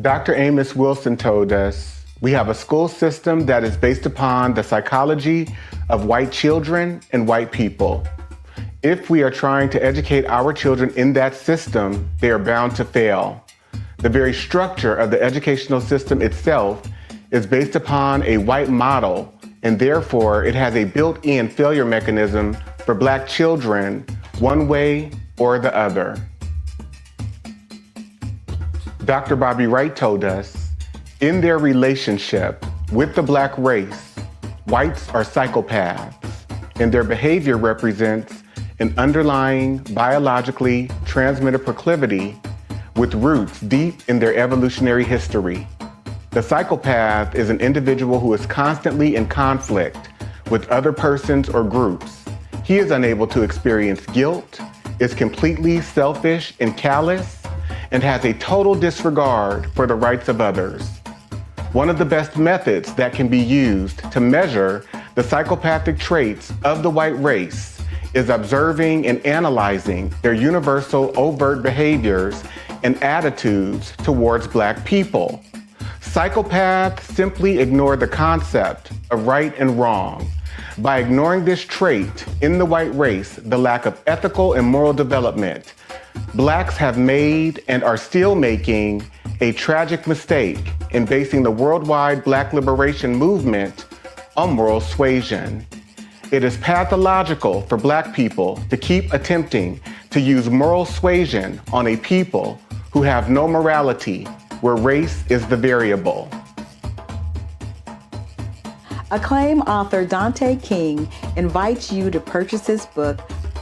Dr. Amos Wilson told us, we have a school system that is based upon the psychology of white children and white people. If we are trying to educate our children in that system, they are bound to fail. The very structure of the educational system itself is based upon a white model, and therefore it has a built-in failure mechanism for Black children, one way or the other. Dr. Bobby Wright told us, in their relationship with the Black race, whites are psychopaths, and their behavior represents an underlying biologically transmitted proclivity with roots deep in their evolutionary history. The psychopath is an individual who is constantly in conflict with other persons or groups. He is unable to experience guilt, is completely selfish and callous, and has a total disregard for the rights of others. One of the best methods that can be used to measure the psychopathic traits of the white race is observing and analyzing their universal overt behaviors and attitudes towards Black people. Psychopaths simply ignore the concept of right and wrong. By ignoring this trait in the white race, the lack of ethical and moral development, Blacks have made and are still making a tragic mistake in basing the worldwide Black liberation movement on moral suasion. It is pathological for Black people to keep attempting to use moral suasion on a people who have no morality, where race is the variable. Acclaimed author Dante King invites you to purchase his book,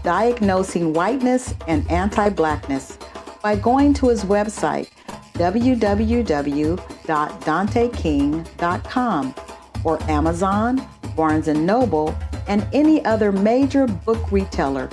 Diagnosing Whiteness and Anti-Blackness, by going to his website, www.danteking.com, or Amazon, Barnes & Noble, and any other major book retailer.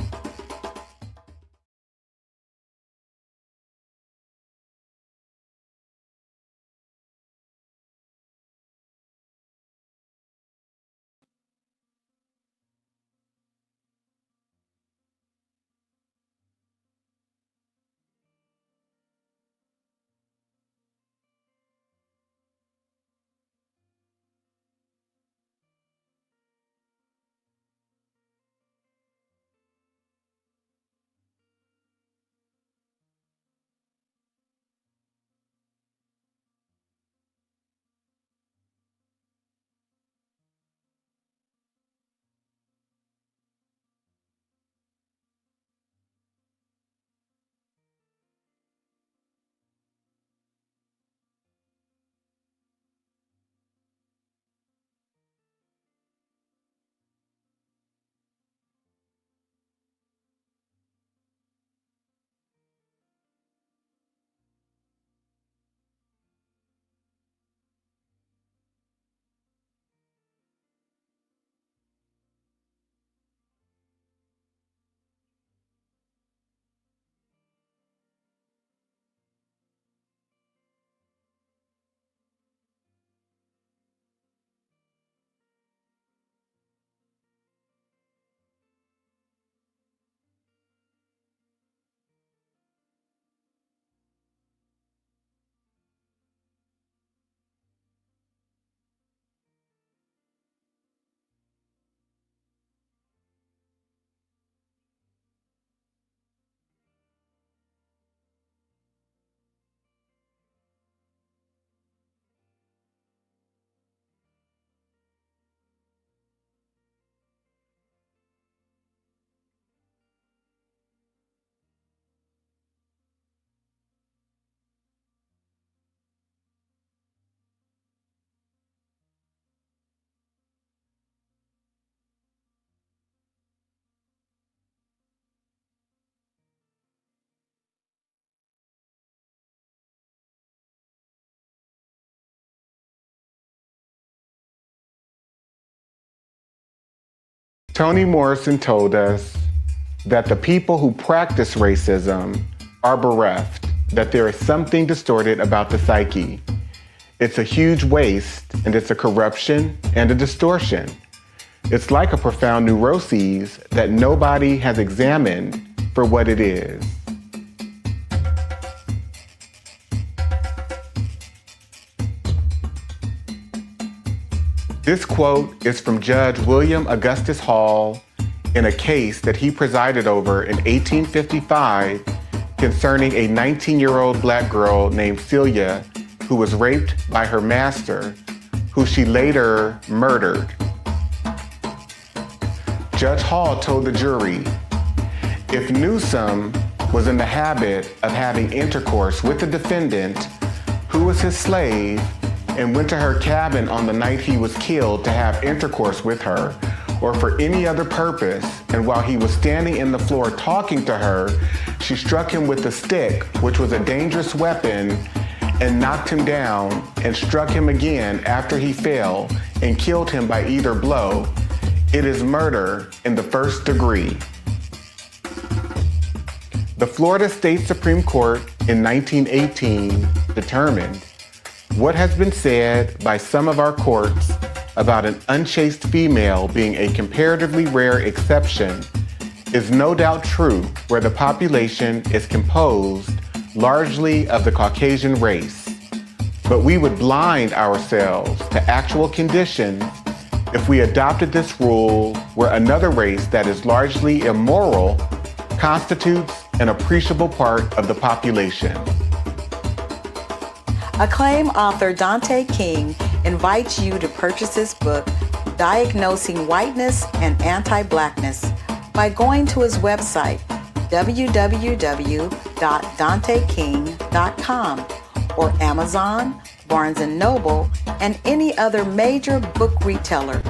Toni Morrison told us that the people who practice racism are bereft, that there is something distorted about the psyche. It's a huge waste, and it's a corruption and a distortion. It's like a profound neuroses that nobody has examined for what it is. This quote is from Judge William Augustus Hall in a case that he presided over in 1855 concerning a 19-year-old black girl named Celia who was raped by her master, who she later murdered. Judge Hall told the jury, if Newsom was in the habit of having intercourse with the defendant, who was his slave, and went to her cabin on the night he was killed to have intercourse with her, or for any other purpose, and while he was standing in the floor talking to her, she struck him with a stick, which was a dangerous weapon, and knocked him down, and struck him again after he fell, and killed him by either blow, it is murder in the first degree. The Florida State Supreme Court in 1918 determined what has been said by some of our courts about an unchaste female being a comparatively rare exception is no doubt true where the population is composed largely of the Caucasian race. But we would blind ourselves to actual conditions if we adopted this rule where another race that is largely immoral constitutes an appreciable part of the population. Acclaimed author Dante King invites you to purchase his book, Diagnosing Whiteness and Anti-Blackness, by going to his website, www.danteking.com, or Amazon, Barnes & Noble, and any other major book retailer.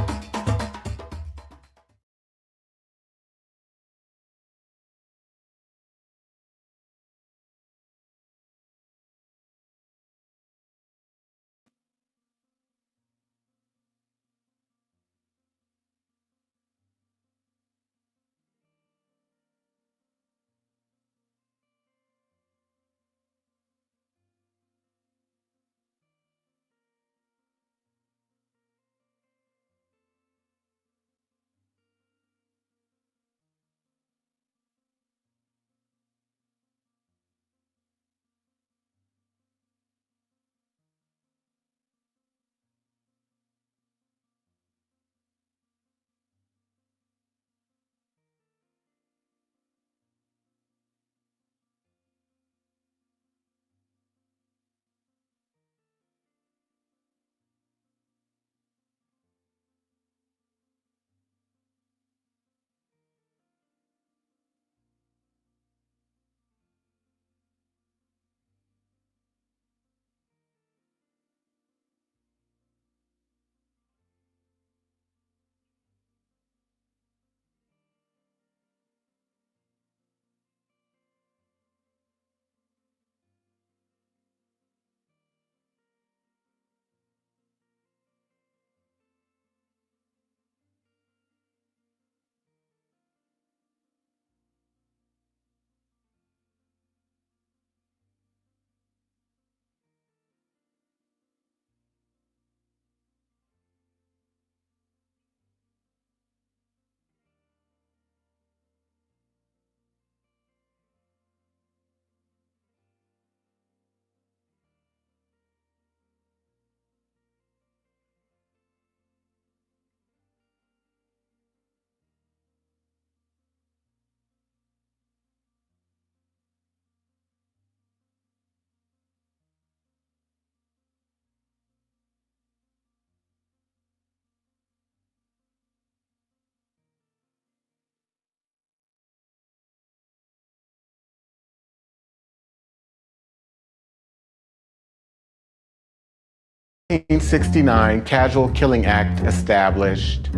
The 1969 Casual Killing Act established,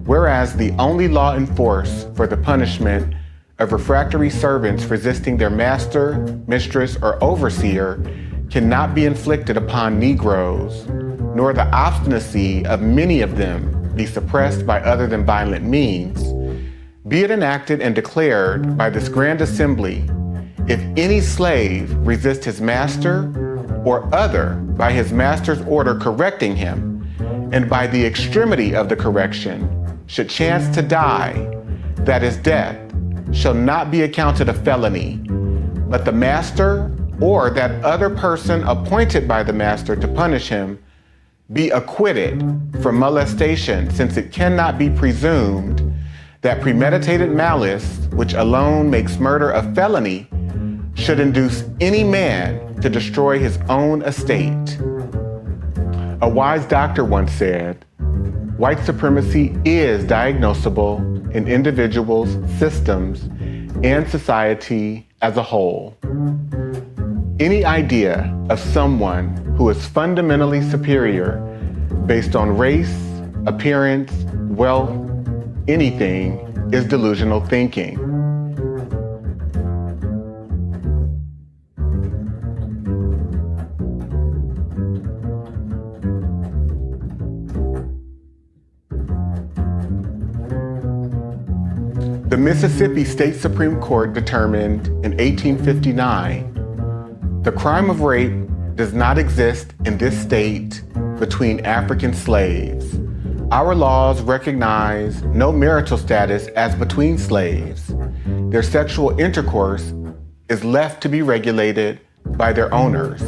whereas the only law in force for the punishment of refractory servants resisting their master, mistress, or overseer cannot be inflicted upon Negroes, nor the obstinacy of many of them be suppressed by other than violent means, be it enacted and declared by this grand assembly, if any slave resist his master or other by his master's order correcting him, and by the extremity of the correction should chance to die, that his death shall not be accounted a felony, but the master or that other person appointed by the master to punish him be acquitted from molestation, since it cannot be presumed that premeditated malice, which alone makes murder a felony, should induce any man to destroy his own estate. A wise doctor once said, white supremacy is diagnosable in individuals, systems, and society as a whole. Any idea of someone who is fundamentally superior based on race, appearance, wealth, anything is delusional thinking. The Mississippi State Supreme Court determined in 1859 the crime of rape does not exist in this state between African slaves. Our laws recognize no marital status as between slaves. Their sexual intercourse is left to be regulated by their owners.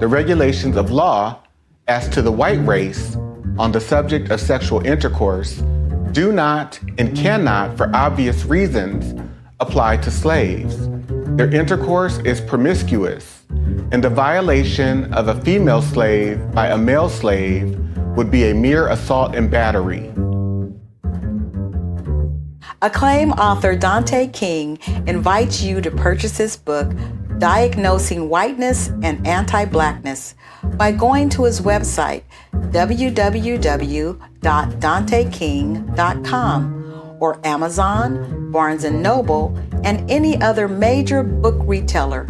The regulations of law as to the white race on the subject of sexual intercourse do not and cannot, for obvious reasons, apply to slaves. Their intercourse is promiscuous, and the violation of a female slave by a male slave would be a mere assault and battery. Acclaimed author Dante King invites you to purchase his book, Diagnosing Whiteness and Anti-Blackness, by going to his website, www.danteking.com, or Amazon, Barnes & Noble, and any other major book retailer.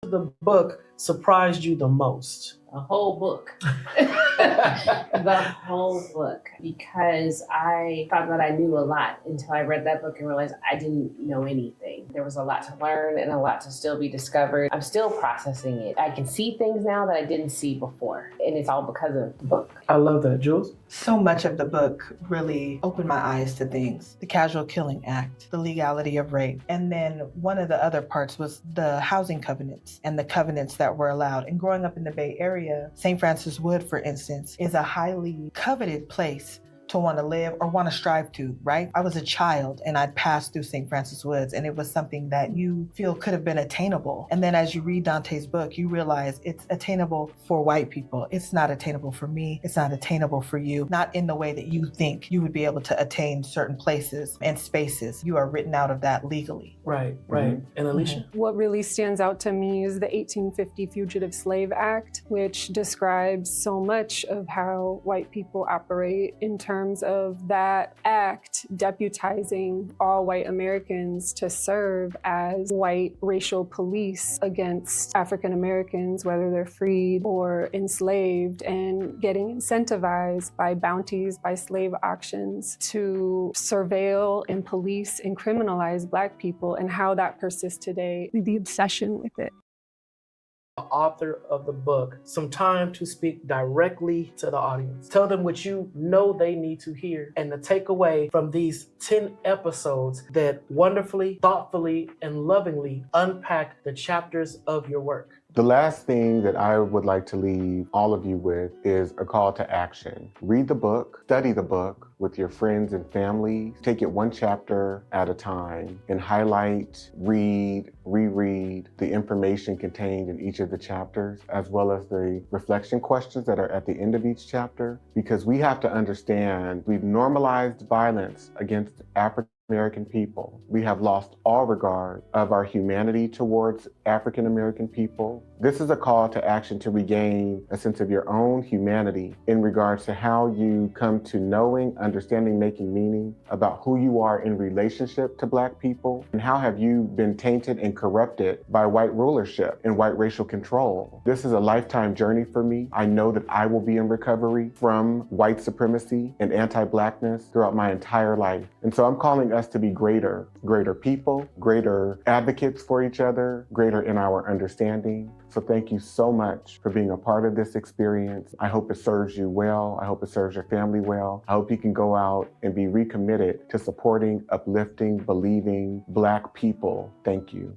The book surprised you the most? A whole book. The whole book. Because I thought that I knew a lot until I read that book and realized I didn't know anything. There was a lot to learn and a lot to still be discovered. I'm still processing it. I can see things now that I didn't see before. And it's all because of the book. I love that. Jules? So much of the book really opened my eyes to things. The Casual Killing Act, the legality of rape. And then one of the other parts was the housing covenants and the covenants that were allowed. And growing up in the Bay Area, St. Francis Wood, for instance, is a highly coveted place to want to live or want to strive to, right? I was a child and I'd passed through St. Francis Woods, and it was something that you feel could have been attainable. And then as you read Dante's book, you realize it's attainable for white people. It's not attainable for me. It's not attainable for you, not in the way that you think you would be able to attain certain places and spaces. You are written out of that legally. Right. And Alicia? What really stands out to me is the 1850 Fugitive Slave Act, which describes so much of how white people operate in terms of that act deputizing all white Americans to serve as white racial police against African Americans, whether they're freed or enslaved, and getting incentivized by bounties, by slave auctions to surveil and police and criminalize Black people, and how that persists today, the obsession with it. The author of the book, some time to speak directly to the audience. Tell them what you know they need to hear and the takeaway from these 10 episodes that wonderfully, thoughtfully, and lovingly unpack the chapters of your work. The last thing that I would like to leave all of you with is a call to action. Read the book, study the book with your friends and family. Take it one chapter at a time and highlight, read, reread the information contained in each of the chapters, as well as the reflection questions that are at the end of each chapter, because we have to understand we've normalized violence against African American people. We have lost all regard of our humanity towards African American people. This is a call to action to regain a sense of your own humanity in regards to how you come to knowing, understanding, making meaning about who you are in relationship to Black people, and how have you been tainted and corrupted by white rulership and white racial control. This is a lifetime journey for me. I know that I will be in recovery from white supremacy and anti-Blackness throughout my entire life. And so I'm calling us to be greater people, greater advocates for each other, greater in our understanding. So thank you so much for being a part of this experience. I hope it serves you well. I hope it serves your family well. I hope you can go out and be recommitted to supporting, uplifting, believing Black people. Thank you.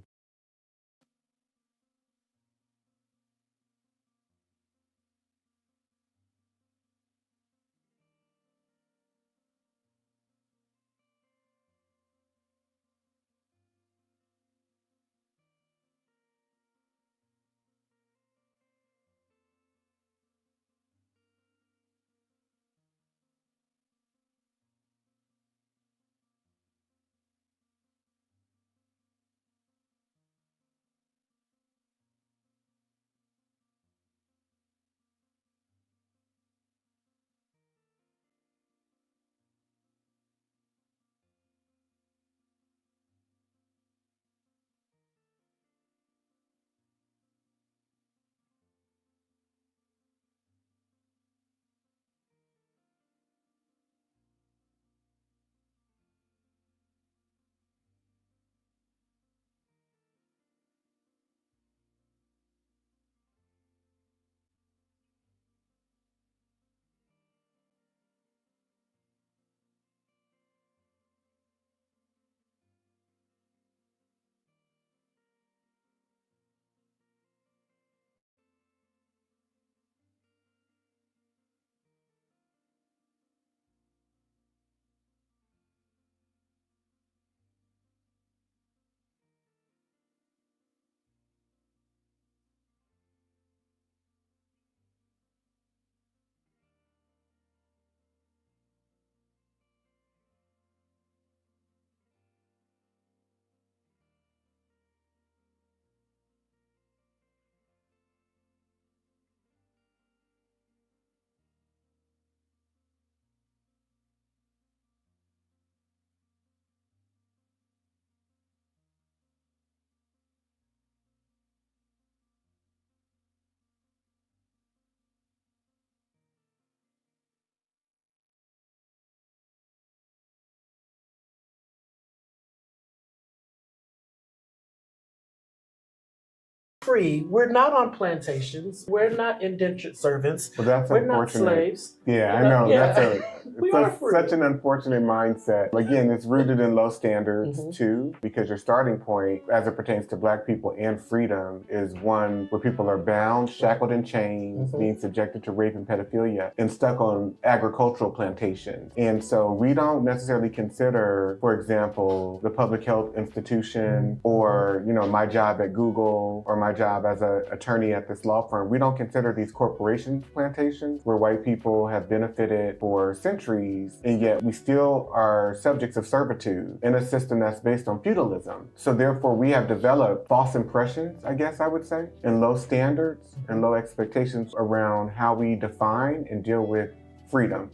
Free. We're not on plantations. We're not indentured servants. Well, that's We're not unfortunate. slaves. Yeah, I know. Yeah. We are That's free. such an unfortunate mindset. Again, it's rooted in low standards too, because your starting point, as it pertains to Black people and freedom, is one where people are bound, shackled in chains, being subjected to rape and pedophilia, and stuck on agricultural plantations. And so we don't necessarily consider, for example, the public health institution or, my job at Google or my job as an attorney at this law firm. We don't consider these corporation plantations where white people have benefited for centuries, and yet we still are subjects of servitude in a system that's based on feudalism. So therefore we have developed false impressions, I guess I would say, and low standards and low expectations around how we define and deal with freedom.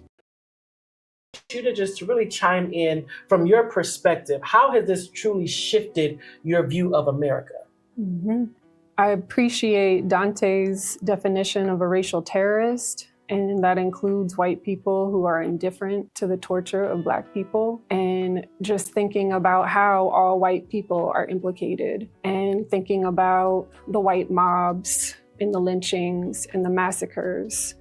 You to just really chime in from your perspective. How has this truly shifted your view of America? I appreciate Dante's definition of a racial terrorist, and that includes white people who are indifferent to the torture of Black people, and just thinking about how all white people are implicated, and thinking about the white mobs and the lynchings and the massacres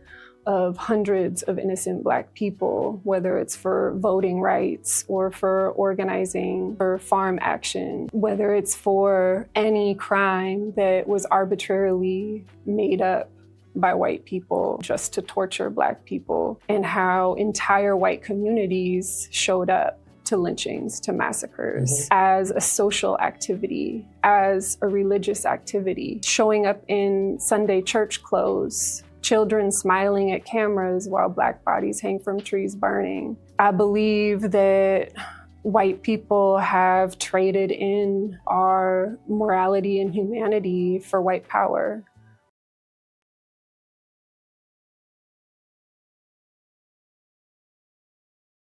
of hundreds of innocent Black people, whether it's for voting rights or for organizing for farm action, whether it's for any crime that was arbitrarily made up by white people just to torture Black people, and how entire white communities showed up to lynchings, to massacres, as a social activity, as a religious activity, showing up in Sunday church clothes, children smiling at cameras while Black bodies hang from trees burning. I believe that white people have traded in our morality and humanity for white power.